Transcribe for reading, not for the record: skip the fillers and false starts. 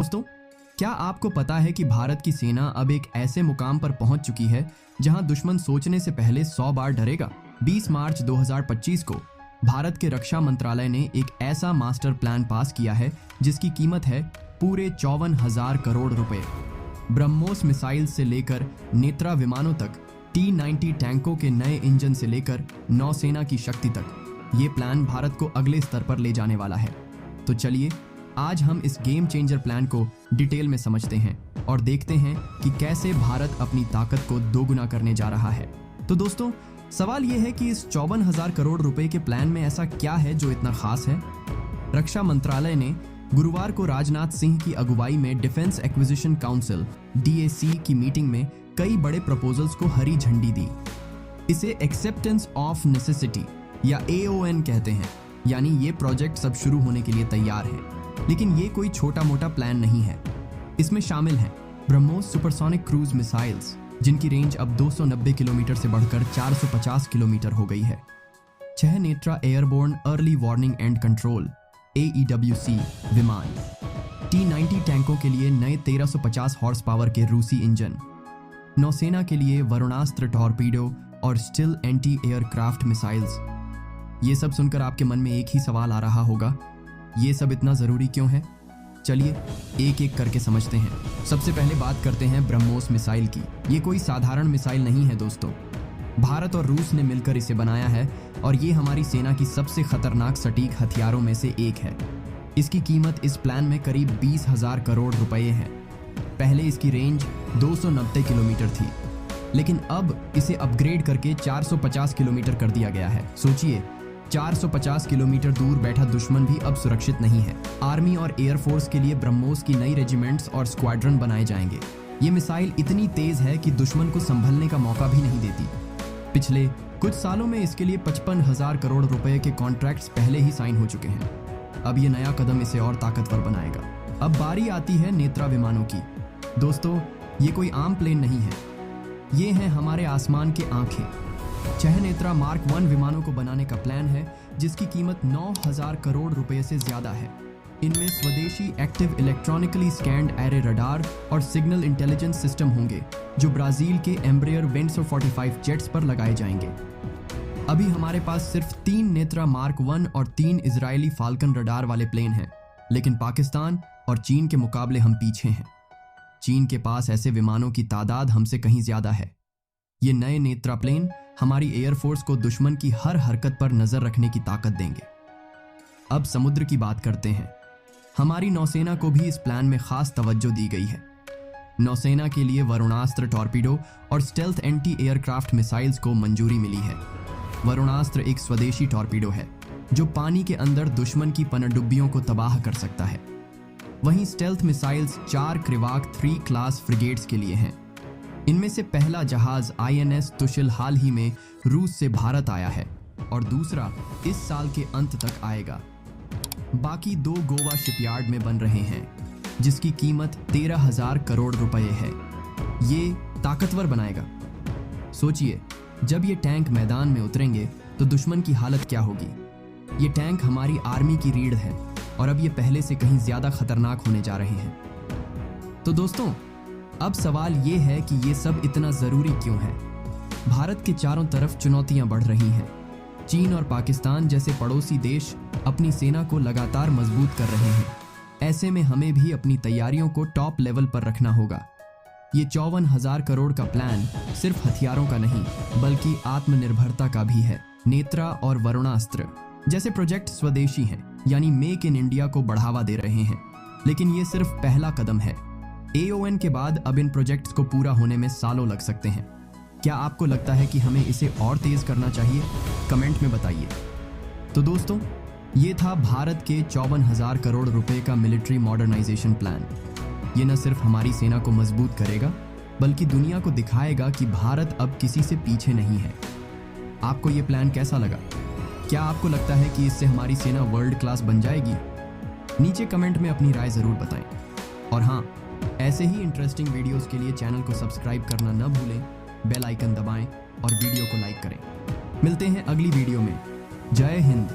दोस्तों, क्या आपको पता है कि भारत की सेना अब एक ऐसे मुकाम पर पहुंच चुकी है जहां दुश्मन सोचने से पहले 100 बार डरेगा। 20 मार्च 2025 को भारत के रक्षा मंत्रालय ने एक ऐसा मास्टर प्लान पास किया है जिसकी कीमत है पूरे 54,000 करोड़ रुपए। ब्रह्मोस मिसाइल से लेकर नेत्रा विमानों तक, T-90 टैंकों के नए इंजन से लेकर नौसेना की शक्ति तक, ये प्लान भारत को अगले स्तर पर ले जाने वाला है। तो चलिए आज हम इस गेम चेंजर प्लान को डिटेल में समझते हैं और देखते हैं कि कैसे भारत अपनी ताकत को दोगुना करने जा रहा है। तो दोस्तों, सवाल यह है कि इस 54,000 करोड़ रुपए के प्लान में ऐसा क्या है जो इतना खास है। रक्षा मंत्रालय ने गुरुवार को राजनाथ सिंह की अगुवाई में डिफेंस एक्विजिशन काउंसिल DAC की मीटिंग में कई बड़े प्रपोजल्स को हरी झंडी दी। इसे एक्सेप्टेंस ऑफ नेसेसिटी या AON कहते हैं, यानी ये प्रोजेक्ट सब शुरू होने के लिए तैयार है। लेकिन ये कोई छोटा मोटा प्लान नहीं है। इसमें शामिल हैं ब्रह्मोस सुपरसोनिक क्रूज मिसाइल्स, जिनकी रेंज अब 290 किलोमीटर से बढ़कर 450 किलोमीटर हो गई है। 6 Netra airborne early warning and control AEWC विमान, T-90 टैंकों के लिए नए 1350 हॉर्स पावर के रूसी इंजन, नौसेना के लिए वरुणास्त्र टॉर्पीडो और स्टिल एंटी एयरक्राफ्ट मिसाइल्स। ये सब सुनकर आपके मन में एक ही सवाल आ रहा होगा, ये सब इतना जरूरी क्यों है? चलिए एक एक करके समझते हैं। सबसे पहले बात करते हैं ब्रह्मोस मिसाइल की। ये कोई साधारण मिसाइल नहीं है दोस्तों। भारत और रूस ने मिलकर इसे बनाया है और ये हमारी सेना की सबसे खतरनाक सटीक हथियारों में से एक है। इसकी कीमत इस प्लान में करीब 20,000 करोड़ रुपए है। पहले इसकी रेंज 290 किलोमीटर थी, लेकिन अब इसे अपग्रेड करके 450 किलोमीटर कर दिया गया है। सोचिए, 450 किलोमीटर दूर बैठा दुश्मन भी अब सुरक्षित नहीं है। आर्मी और एयरफोर्स के लिए ब्रह्मोस की नई रेजिमेंट्स और स्क्वाड्रन बनाए जाएंगे। ये मिसाइल इतनी तेज है कि दुश्मन को संभलने का मौका भी नहीं देती। पिछले कुछ सालों में इसके लिए 55,000 करोड़ रुपए के कॉन्ट्रैक्ट्स पहले ही साइन हो चुके हैं। अब ये नया कदम इसे और ताकतवर बनाएगा। अब बारी आती है नेत्रा विमानों की। दोस्तों, ये कोई आम प्लेन नहीं है, ये हैं हमारे आसमान के आंखें। 6 नेत्रा मार्क 1 विमानों को बनाने का प्लान है, जिसकी कीमत 9,000 करोड़ रुपए से ज्यादा है। इनमें स्वदेशी active electronically scanned array radar और सिग्नल इंटेलिजेंस सिस्टम होंगे, जो ब्राजील के एम्ब्रेयर वेंसो 45 जेट्स पर लगाए जाएंगे। अभी हमारे पास सिर्फ 3 नेत्रा मार्क 1 और 3 इजरायली फाल्कन रडार वाले प्लेन हैं, लेकिन पाकिस्तान और चीन के मुकाबले हम पीछे हैं। चीन के पास ऐसे विमानों की तादाद हमसे कहीं ज्यादा है। ये नए नेत्रा प्लेन हमारी एयरफोर्स को दुश्मन की हर हरकत पर नजर रखने की ताकत देंगे। अब समुद्र की बात करते हैं। हमारी नौसेना को भी इस प्लान में खास तवज्जो दी गई है। नौसेना के लिए वरुणास्त्र टॉर्पीडो और स्टेल्थ एंटी एयरक्राफ्ट मिसाइल्स को मंजूरी मिली है। वरुणास्त्र एक स्वदेशी टॉर्पीडो है जो पानी के अंदर दुश्मन की पनडुब्बियों को तबाह कर सकता है। वहीं stealth missiles 4 Krivak 3 class frigates के लिए हैं। इनमें से पहला जहाज INS तुशिल हाल ही में रूस से भारत आया है और दूसरा इस साल के अंत तक आएगा। बाकी 2 गोवा शिपयार्ड में बन रहे हैं, जिसकी कीमत 13,000 करोड़ रुपए है। ये ताकतवर बनाएगा। सोचिए, जब ये टैंक मैदान में उतरेंगे तो दुश्मन की हालत क्या होगी। ये टैंक हमारी आर्मी की रीढ़ है और अब ये पहले से कहीं ज्यादा खतरनाक होने जा रहे हैं। तो दोस्तों, अब सवाल ये है कि ये सब इतना जरूरी क्यों है। भारत के चारों तरफ चुनौतियां बढ़ रही हैं। चीन और पाकिस्तान जैसे पड़ोसी देश अपनी सेना को लगातार मजबूत कर रहे हैं। ऐसे में हमें भी अपनी तैयारियों को टॉप लेवल पर रखना होगा। ये 54,000 करोड़ का प्लान सिर्फ हथियारों का नहीं, बल्कि आत्मनिर्भरता का भी है। नेत्रा और वरुणास्त्र जैसे प्रोजेक्ट स्वदेशी हैं, यानी मेक इन इंडिया को बढ़ावा दे रहे हैं। लेकिन ये सिर्फ पहला कदम है। AON के बाद अब इन प्रोजेक्ट्स को पूरा होने में सालों लग सकते हैं। क्या आपको लगता है कि हमें इसे और तेज करना चाहिए? कमेंट में बताइए। तो दोस्तों, ये था भारत के 54,000 करोड़ रुपए का मिलिट्री मॉडर्नाइजेशन प्लान। ये न सिर्फ हमारी सेना को मजबूत करेगा, बल्कि दुनिया को दिखाएगा कि भारत अब किसी से पीछे नहीं है। आपको ये प्लान कैसा लगा? क्या आपको लगता है कि इससे हमारी सेना वर्ल्ड क्लास बन जाएगी? नीचे कमेंट में अपनी राय जरूर बताएं। और हाँ, ऐसे ही इंटरेस्टिंग वीडियोस के लिए चैनल को सब्सक्राइब करना न भूलें, बेल आइकन दबाएं और वीडियो को लाइक करें। मिलते हैं अगली वीडियो में। जय हिंद।